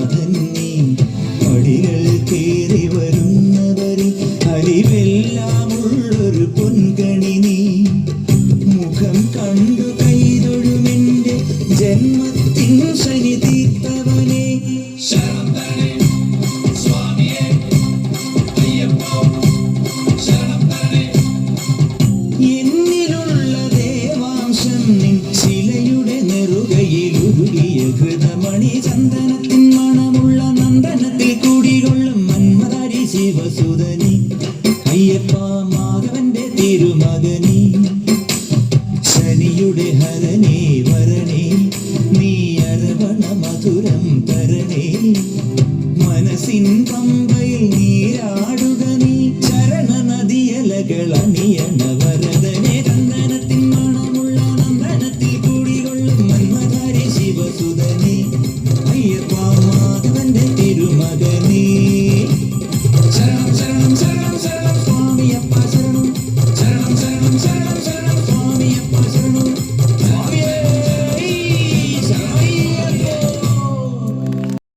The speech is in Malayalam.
നാഥൻ നീ പടികൾ കേറി വരുന്നവരിൽ അലിവെല്ലാമുള്ളൊരു പൊൻകണി നീ മുഖം കണ്ടു കൈതൊഴുമെന്റെ ജന്മത്തിൻ ശനി തീർത്തവനെ എന്നിലുള്ള ദേവാംശം നിൻ ശിലയുടെ നെറുകയിലുരുകിയ ഹൃതമണി ചന്ദനത്തിൻ മണമുള്ള നന്ദനത്തിൽ കൂടികൊള്ളും മന്മതാരി ശിവസുതനി അയ്യപ്പ മാധവന്റെ തിരുമകനി ശനിയുടെ ഹരനേ വരണേ നീ അരവണ മധുരം തരണേ മനസ്സിൻ പമ്പയിൽ